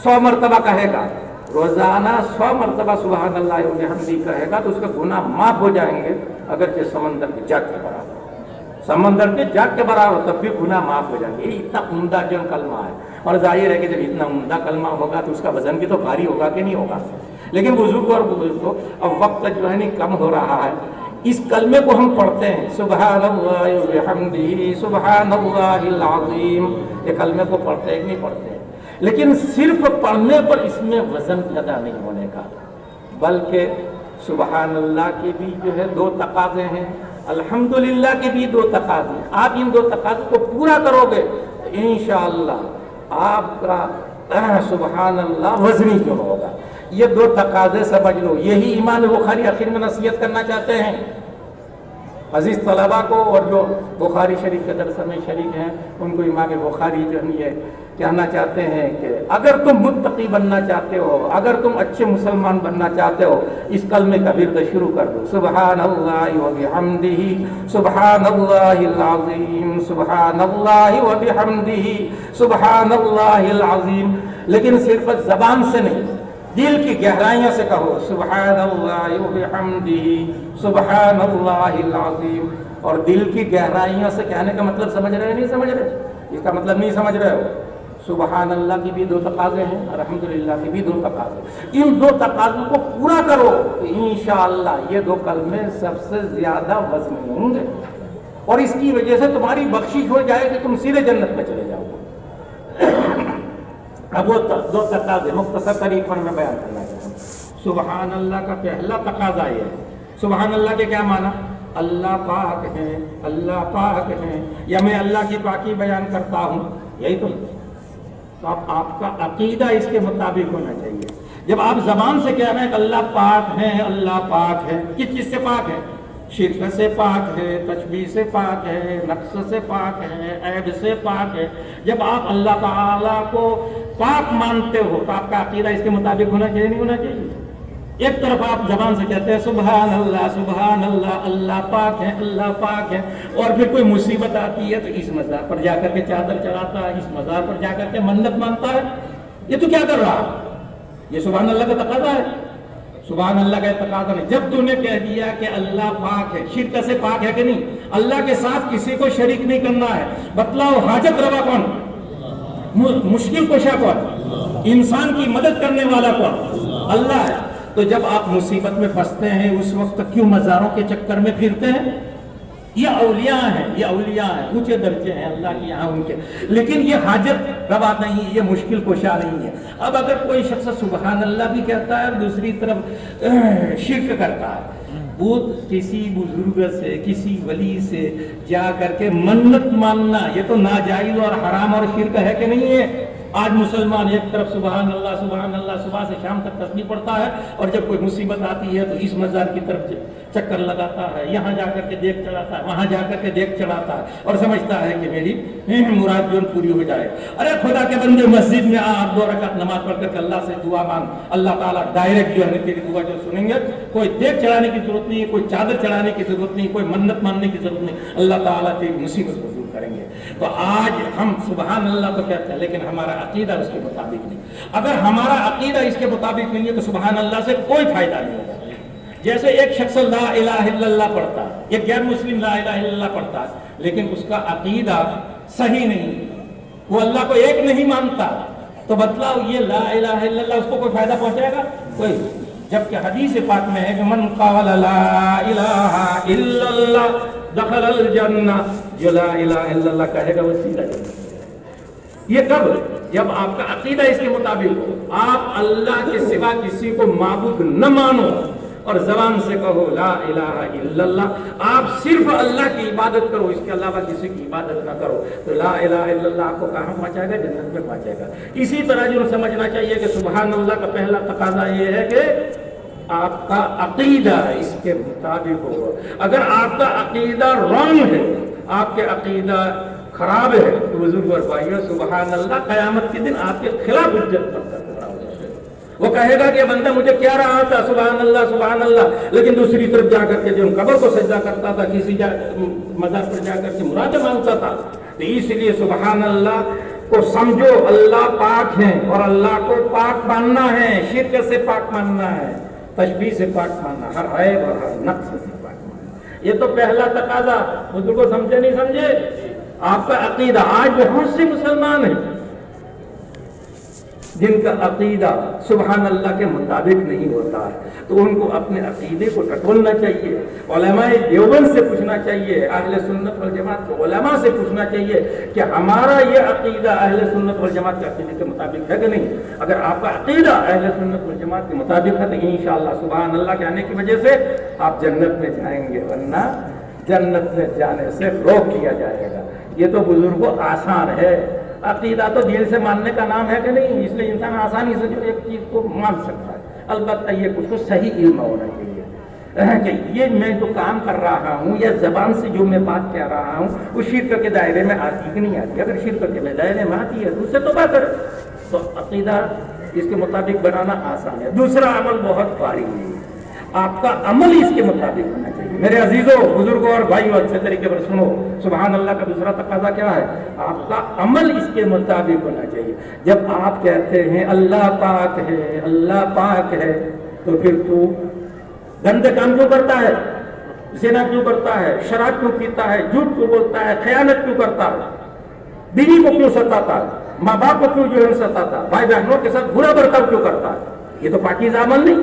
B: 100 مرتبہ کہے گا، روزانہ 100 مرتبہ سبحان اللہ بحمدہ کہے گا تو اس کا گناہ معاف ہو جائیں گے، اگرچہ سمندر کے جگ کے برابر، سمندر کے جگ کے برابر تب بھی گناہ معاف ہو جائیں گے. یہ اتنا عمدہ جو کلمہ ہے، اور ظاہر ہے کہ جب اتنا عمدہ کلمہ ہوگا تو اس کا وزن بھی تو بھاری ہوگا کہ نہیں ہوگا. لیکن بزرگوں اور بزرگوں اب وقت جو ہے نہیں کم ہو رہا ہے. اس کلمے کو ہم پڑھتے ہیں سبحان اللہ و بحمدہ سبحان اللہ العظیم. یہ کلمے کو پڑھتے ہیں نہیں پڑھتے ہیں، لیکن صرف پڑھنے پر اس میں وزن پیدا نہیں ہونے کا، بلکہ سبحان اللہ کے بھی جو ہے 2 تقاضے ہیں، الحمدللہ کے بھی 2 تقاضے. آپ ان 2 تقاضوں کو پورا کرو گے تو انشاءاللہ آپ کا سبحان اللہ وزنی جو ہوگا. یہ 2 تقاضے سمجھ لو. یہی امام بخاری آخر میں نصیحت کرنا چاہتے ہیں عزیز طلباء کو، اور جو بخاری شریف کے درس میں شریک ہیں ان کو امام بخاری جو ہے یہ کہنا چاہتے ہیں کہ اگر تم متقی بننا چاہتے ہو، اگر تم اچھے مسلمان بننا چاہتے ہو، اس کلمے کا ورد شروع کر دو سبحان اللہ و بحمدہ سبحان اللہ العظیم سبحان اللہ و بحمدہ سبحان اللہ العظیم. لیکن صرف زبان سے نہیں، دل کی گہرائیوں سے کہو سبحان اللہ و بحمدہ سبحان اللہ العظیم. اور دل کی گہرائیوں سے کہنے کا مطلب سمجھ رہے نہیں سمجھ رہے؟ اس کا مطلب نہیں سمجھ رہے ہو. سبحان اللہ کی بھی 2 تقاضے ہیں، الحمدللہ کی بھی 2 تقاضے. ان 2 تقاضوں کو پورا کرو تو انشاءاللہ یہ 2 کلمے سب سے زیادہ وزنی ہوں گے، اور اس کی وجہ سے تمہاری بخشش ہو جائے کہ تم سیدھے جنت میں چلے جاؤ گے. اب وہ 2 تقاضے مختصر طریقے میں بیان کرنا چاہتا ہوں. سبحان اللہ کا پہلا تقاضا یہ ہے، سبحان اللہ کے کیا معنی؟ اللہ پاک ہیں، اللہ پاک ہیں، یا میں اللہ کی پاکی بیان کرتا ہوں. یہی تو اب آپ کا عقیدہ اس کے مطابق ہونا چاہیے. جب آپ زبان سے کہہ رہے ہیں کہ اللہ پاک ہے، اللہ پاک ہے، کس چیز سے پاک ہے؟ شرک سے پاک ہے، تشبیہ سے پاک ہے، نقص سے پاک ہے، عیب سے پاک ہے. جب آپ اللہ تعالیٰ کو پاک مانتے ہو تو آپ کا عقیدہ اس کے مطابق ہونا چاہیے نہیں ہونا چاہیے؟ ایک طرف آپ زبان سے کہتے ہیں سبحان اللہ اللہ پاک ہے، اللہ پاک ہے، اور پھر کوئی مصیبت آتی ہے تو اس مزار پر جا کر کے چادر چڑھاتا ہے، اس مزار پر جا کر کے منت مانتا ہے. یہ تو کیا کر رہا ہے؟ یہ سبحان اللہ کا تقاضا ہے؟ سبحان اللہ کا تقاضا نہیں. جب تو نے کہہ دیا کہ اللہ پاک ہے، شرک سے پاک ہے کہ نہیں؟ اللہ کے ساتھ کسی کو شریک نہیں کرنا ہے. بتلاؤ حاجت روا کون؟ مشکل کشا کون؟ انسان کی مدد کرنے والا کون؟ اللہ ہے. تو جب آپ مصیبت میں پھنستے ہیں اس وقت کیوں مزاروں کے چکر میں پھرتے ہیں؟ یہ اولیاء ہیں، یہ اولیاء ہیں، اونچے درجے ہیں اللہ کے یہاں ان کے، لیکن یہ حاجت روا نہیں، یہ مشکل کشا نہیں ہے. اب اگر کوئی شخص سبحان اللہ بھی کہتا ہے اور دوسری طرف شرک کرتا ہے، وہ کسی بزرگ سے، کسی ولی سے جا کر کے منت ماننا، یہ تو ناجائز اور حرام اور شرک ہے کہ نہیں ہے؟ آج مسلمان ایک طرف سبحان اللہ صبح سے شام تک تسبیح پڑھتا ہے، اور جب کوئی مصیبت آتی ہے تو اس مزار کی طرف چکر لگاتا ہے، یہاں جا کر کے دیکھ چڑھاتا ہے، وہاں جا کر کے دیکھ چڑھاتا ہے، اور سمجھتا ہے کہ میری مراد جو پوری ہو جائے. ارے خدا کے بندے، مسجد میں آپ 2 رکعت نماز پڑھ کر کے اللہ سے دعا مانگ، اللہ تعالیٰ ڈائریکٹ جو ہے تیری دعا جو سنیں گے. کوئی دیکھ چڑھانے کی ضرورت نہیں ہے، کوئی چادر چڑھانے کی ضرورت نہیں، کوئی منت ماننے کی ضرورت نہیں. اللہ تعالیٰ تیری مصیبت کو دور کریں گے. تو آج ہم سبحان اللہ تو کہتے ہیں، لیکن ہمارا عقیدہ اس کے مطابق نہیں. اگر ہمارا عقیدہ اس کے مطابق نہیں ہے تو سبحان اللہ سے کوئی فائدہ نہیں ہوگا. جیسے ایک شخص لا الہ الا اللہ پڑھتا ہے، ایک غیر مسلم لا الہ الا اللہ پڑھتا ہے، لیکن اس کا عقیدہ صحیح نہیں، وہ اللہ کو ایک نہیں مانتا، تو بتلاؤ یہ لا الہ الا اللہ اس کو کوئی فائدہ پہنچائے گا؟ کوئی. جبکہ حدیث پاک میں ہے کہ من قال لا الہ الا اللہ دخل الجنہ، جو لا الہ الا اللہ کہے گا وہ سیدھا جنت. یہ کب؟ جب آپ کا عقیدہ اس کے مطابق ہو، آپ اللہ کے سوا کسی کو معبود نہ مانو اور زبان سے کہو لا الہ الا اللہ، آپ صرف اللہ کی عبادت کرو، اس کے علاوہ کسی کی عبادت نہ کرو، تو لا الہ الا اللہ آپ کو کہاں پہنچائے گا؟ جنت میں پہنچائے گا. اسی طرح جو سمجھنا چاہیے کہ سبحان اللہ کا پہلا تقاضا یہ ہے کہ آپ کا عقیدہ اس کے مطابق ہو. اگر آپ کا عقیدہ رانگ ہے، آپ کے عقیدہ خراب ہے، تو بزرگ اور بھائیوں سبحان اللہ قیامت کے دن آپ کے خلاف حجت پر کھڑا ہوگا. وہ کہے گا کہ بندہ مجھے کیا رہا تھا سبحان اللہ، لیکن دوسری طرف جا کر کے جو قبر کو سجدہ کرتا تھا، کسی مزار پر جا کر کے مراد مانگتا تھا. تو اس لیے سبحان اللہ کو سمجھو، اللہ پاک ہیں اور اللہ کو پاک ماننا ہے، شرک سے پاک ماننا ہے، تشبیہ سے پاک ماننا، ہر عیب اور ہر نقص سے پاک ماننا. یہ تو پہلا تقاضا. بزرگ کو سمجھے نہیں سمجھے؟ آپ کا عقیدہ. آج بہت سے مسلمان ہیں جن کا عقیدہ سبحان اللہ کے مطابق نہیں ہوتا ہے، تو ان کو اپنے عقیدے کو ٹٹولنا چاہیے. علماء دیوبند سے پوچھنا چاہیے، اہل سنت والجماعت کے علماء سے پوچھنا چاہیے کہ ہمارا یہ عقیدہ اہل سنت والجماعت کے عقیدے کے مطابق ہے کہ نہیں. اگر آپ کا عقیدہ اہل سنت والجماعت کے مطابق ہے تو انشاءاللہ سبحان اللہ کے آنے کی وجہ سے آپ جنت میں جائیں گے، ورنہ جنت میں جانے سے روک کیا جائے گا. یہ تو بزرگوں آسان ہے. عقیدہ تو دل سے ماننے کا نام ہے کہ نہیں، اس لیے انسان آسانی سے جو ایک چیز کو مان سکتا ہے. البتہ یہ کچھ کو صحیح علم ہونا چاہیے کہ یہ میں جو کام کر رہا ہوں یا زبان سے جو میں بات کہہ رہا ہوں وہ شرک کے دائرے میں آتی کہ نہیں آتی. اگر شرک کے دائرے میں آتی ہے تو اس سے توبہ کرے. تو عقیدہ اس کے مطابق بنانا آسان ہے. دوسرا عمل بہت بھاری ہے، آپ کا عمل اس کے مطابق ہونا چاہیے. میرے عزیزوں، بزرگوں اور بھائیوں، اچھے طریقے پر سنو. سبحان اللہ کا دوسرا تقاضا کیا ہے؟ آپ کا عمل اس کے مطابق ہونا چاہیے. جب آپ کہتے ہیں اللہ پاک ہے، اللہ پاک ہے، تو پھر تو گندے کام کیوں کرتا ہے؟ زنا کیوں کرتا ہے؟ شراب کیوں پیتا ہے؟ جھوٹ کیوں بولتا ہے؟ خیانت کیوں کرتا ہے؟ بیوی کو کیوں ستاتا ہے؟ ماں باپ کو کیوں جو ہے ستاتا ہے؟ بھائی بہنوں کے ساتھ برا برتاؤ کیوں کرتا ہے؟ یہ تو پاکیزہ عمل نہیں،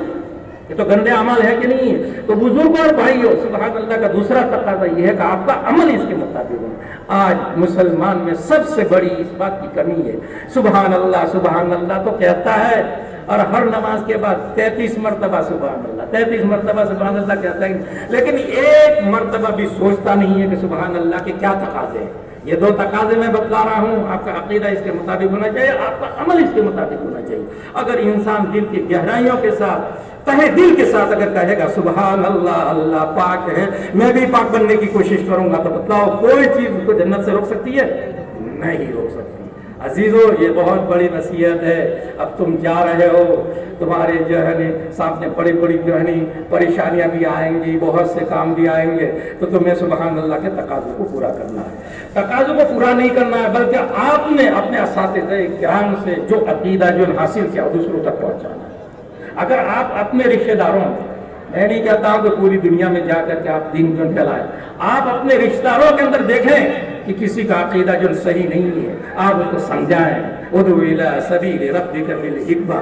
B: یہ تو گندے عمل ہے کہ نہیں ہے. تو بزرگوں اور بھائیوں، سبحان اللہ کا دوسرا تقاضا یہ ہے کہ آپ کا عمل اس کے مطابق ہو. آج مسلمان میں سب سے بڑی اس بات کی کمی ہے. سبحان اللہ تو کہتا ہے، اور ہر نماز کے بعد 33 مرتبہ سبحان اللہ، 33 مرتبہ سبحان اللہ کہتا ہے، لیکن ایک مرتبہ بھی سوچتا نہیں ہے کہ سبحان اللہ کے کیا تقاضے ہیں. یہ 2 تقاضے میں بتلا رہا ہوں. آپ کا عقیدہ اس کے مطابق ہونا چاہیے، آپ کا عمل اس کے مطابق ہونا چاہیے. اگر انسان دل کی گہرائیوں کے ساتھ، تہہ دل کے ساتھ اگر کہے گا سبحان اللہ، اللہ پاک ہے، میں بھی پاک بننے کی کوشش کروں گا، تو بتلاؤ کوئی چیز اس کو جنت سے روک سکتی ہے؟ نہیں روک سکتی. عزیزو یہ بہت بڑی نصیحت ہے. اب تم جا رہے ہو, تمہارے جو ہے سامنے بڑی بڑی جو ہے پریشانیاں بھی آئیں گی, بہت سے کام بھی آئیں گے, تو تمہیں سبحان اللہ کے تقاضوں کو پورا کرنا ہے. تقاضوں کو پورا نہیں کرنا ہے, بلکہ آپ نے اپنے اساتذہ کرام سے جو عقیدہ جو حاصل کیا دوسروں تک پہنچانا ہے. اگر آپ اپنے رشتہ داروں, میں نہیں کہتا ہوں کہ پوری دنیا میں جا کر کے آپ دین جو پھیلائیں, آپ اپنے رشتہ داروں کے اندر دیکھیں کہ کسی کا عقیدہ جو صحیح نہیں ہے, آپ اس کو سمجھائیں. ادعو الی سبیل ربک بالحکمہ,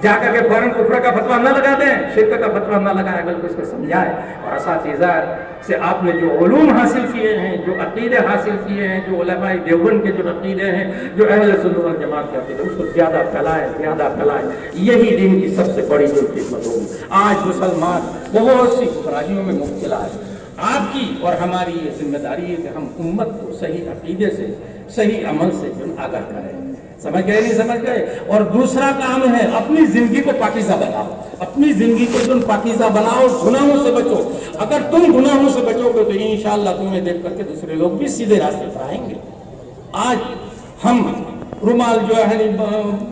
B: جا کر کے فوراً کفر کا فتویٰ نہ لگا دیں, شرک کا فتویٰ نہ لگائیں, بلکہ اس کو سمجھائیں. اور اساتذہ سے آپ نے جو علوم حاصل کیے ہیں, جو عقیدے حاصل کیے ہیں, جو علماء دیوبند کے جو عقیدے ہیں, جو اہل سنت والجماعت کے عقیدے, اس کو زیادہ پھیلائیں, زیادہ پھیلائیں. یہی دین کی سب سے بڑی جو خدمت ہوگی. آج مسلمان بہت سی برائیوں میں مبتلا ہے. آپ کی اور ہماری یہ ذمہ داری ہے کہ ہم امت کو صحیح عقیدے سے, صحیح عمل سے جو آگاہ کریں. سمجھ گئے نہیں سمجھ گئے؟ اور دوسرا کام ہے اپنی زندگی کو پاکیزہ بناؤ. اپنی زندگی کو تم پاکیزہ بناؤ, گناہوں سے بچو. اگر تم گناہوں سے بچو گے تو انشاءاللہ تمہیں دیکھ کر کے دوسرے لوگ بھی سیدھے راستے پر آئیں گے. آج ہم رومال جو ہے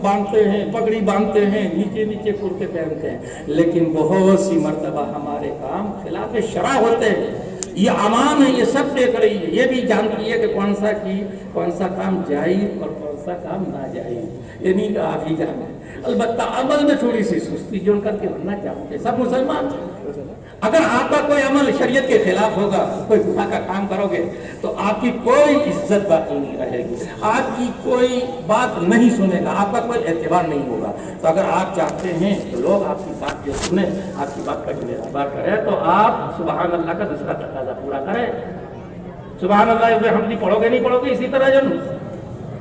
B: باندھتے ہیں, پگڑی باندھتے ہیں, نیچے نیچے کرتے پہنتے ہیں, لیکن بہت سی مرتبہ ہمارے کام خلاف شرع ہوتے ہیں. یہ عوام ہے, یہ سب دیکھ رہی ہے, یہ بھی جانتی ہے کہ کون سا کام جائز اور کون سا کام ناجائز. یہ نہیں کہ آپ ہی جانیں, البتہ عمل میں تھوڑی سی سستی جو کر کے ورنہ چاہتے سب مسلمان. اگر آپ کا کوئی عمل شریعت کے خلاف ہوگا, کوئی گناہ کا کام کرو گے, تو آپ کی کوئی عزت باقی نہیں رہے گی, آپ کی کوئی بات نہیں سنے گا, آپ کا کوئی اعتبار نہیں ہوگا. تو اگر آپ چاہتے ہیں تو لوگ آپ کی بات جو سنیں, آپ کی بات کا جو اعتبار کرے, تو آپ سبحان اللہ کا دوسرا تقاضا پورا کریں. سبحان اللہ وبحمدہ پڑھو گے نہیں پڑھو گے اسی طرح جن,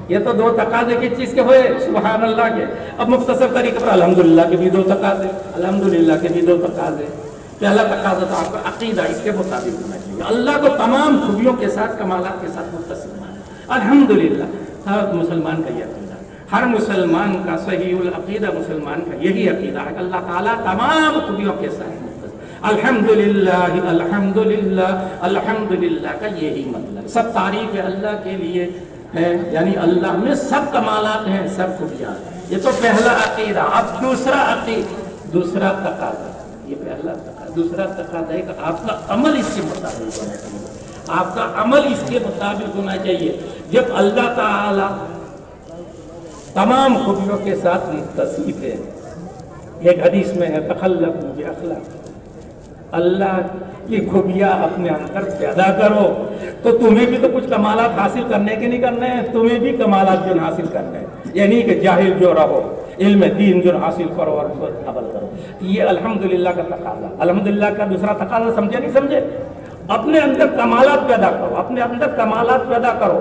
B: یہ تو دو تقاضے کی چیز کے ہوئے سبحان اللہ کے. اب مختصر طریقے پر الحمدللہ کے بھی دو تقاضے, الحمدللہ کے بھی دو تقاضے. پہلا تقاضا تو آپ کا عقیدہ اس کے مطابق ہونا چاہیے, اللہ کو تمام خوبیوں کے ساتھ, کمالات کے ساتھ متصف مانا. الحمدللہ ہر مسلمان کا یہ عقیدہ, ہر مسلمان کا صحیح العقیدہ مسلمان کا یہی عقیدہ ہے کہ اللہ تعالیٰ تمام خوبیوں کے ساتھ متصف. الحمدللہ الحمدللہ الحمدللہ کا یہی مطلب, سب تعریف اللہ کے لیے ہے, یعنی اللہ میں سب کمالات ہیں, سب خوبیاں ہیں. یہ تو پہلا عقیدہ. اب دوسرا تقاضا, یہ پہلا تقاضا. دوسرا تقاضا ہے کہ آپ کا عمل اس کے مطابق ہونا چاہیے, آپ کا عمل اس کے مطابق ہونا چاہیے. جب اللہ تعالی تمام خوبیوں کے ساتھ متصف ہے, ایک حدیث میں ہے تخلقوا باخلاق, اللہ کی خوبیاں اپنے اندر پیدا کرو, تو تمہیں بھی تو کچھ کمالات حاصل کرنے کے نہیں کرنے ہیں, تمہیں بھی کمالات جو حاصل کرنے ہیں. یہ نہیں کہ جاہل جو رہو, علم دین جو حاصل کرو اور عمل کرو. یہ الحمدللہ کا تقاضا. الحمدللہ کا دوسرا تقاضا سمجھے نہیں سمجھے؟ اپنے اندر کمالات پیدا کرو, اپنے اندر کمالات پیدا کرو.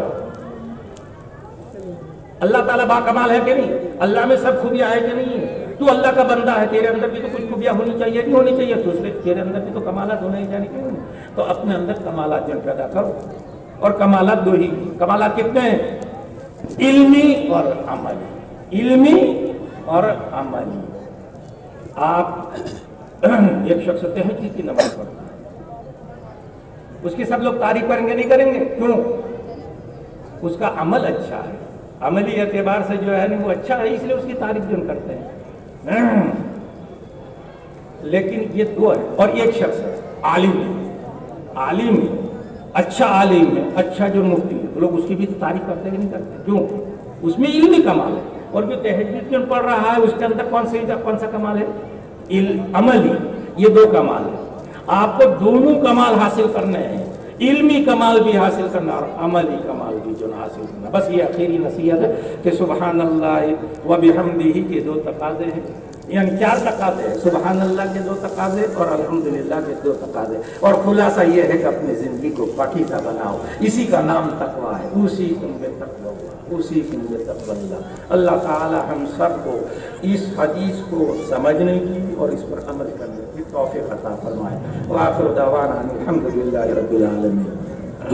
B: اللہ تعالیٰ با کمال ہے کہ نہیں؟ اللہ میں سب خوبیاں ہے کہ نہیں؟ تو اللہ کا بندہ ہے, تیرے اندر بھی تو کچھ خوبیاں ہونی چاہیے, نہیں ہونی چاہیے؟ دوسرے تیرے اندر بھی تو کمالات ہونے چاہیے. تو اپنے اندر کمالات جو پیدا کرو. اور کمالات دو ہی, کمالات کتنے ہیں؟ علمی اور عملی. علمی اور عملی. آپ ایک شخص تہجد کی نماز پڑھتا ہے, اس کی سب لوگ تعریف کریں گے نہیں کریں گے؟ کیوں؟ اس کا عمل اچھا ہے, عملی اعتبار سے جو ہے وہ اچھا ہے, اس لیے اس کی تعریف جو کرتے ہیں. لیکن یہ دو ہے. اور ایک شخص ہے عالم ہے, عالم ہے, اچھا عالم ہے, اچھا جو مفتی ہے, لوگ اس کی بھی تعریف کرتے ہیں نہیں کرتے؟ کیوں؟ اس میں علمی کمال ہے. اور جو تہجد کیوں پڑھ رہا ہے اس کے اندر کون سا کمال ہے؟ عملی. یہ دو کمال ہے. آپ کو دونوں کمال حاصل کرنے ہیں, علمی کمال بھی حاصل کرنا اور عملی کمال بھی جو حاصل کرنا. بس یہ آخری نصیحت ہے کہ سبحان اللہ و بحمدہ کے دو تقاضے ہیں, یعنی چار تقاضے ہیں. سبحان اللہ کے دو تقاضے اور الحمدللہ کے دو تقاضے. اور خلاصہ یہ ہے کہ اپنی زندگی کو پاکیزہ بناؤ. اسی کا نام تقویٰ ہے. اسی میں تقویٰ اللہ. اللہ تعالی ہم سب کو اس حدیث کو سمجھنے کی اور اس پر عمل کرنے کی توفیق عطا فرمائے. وآخر دعوانا الحمدللہ رب العالمین.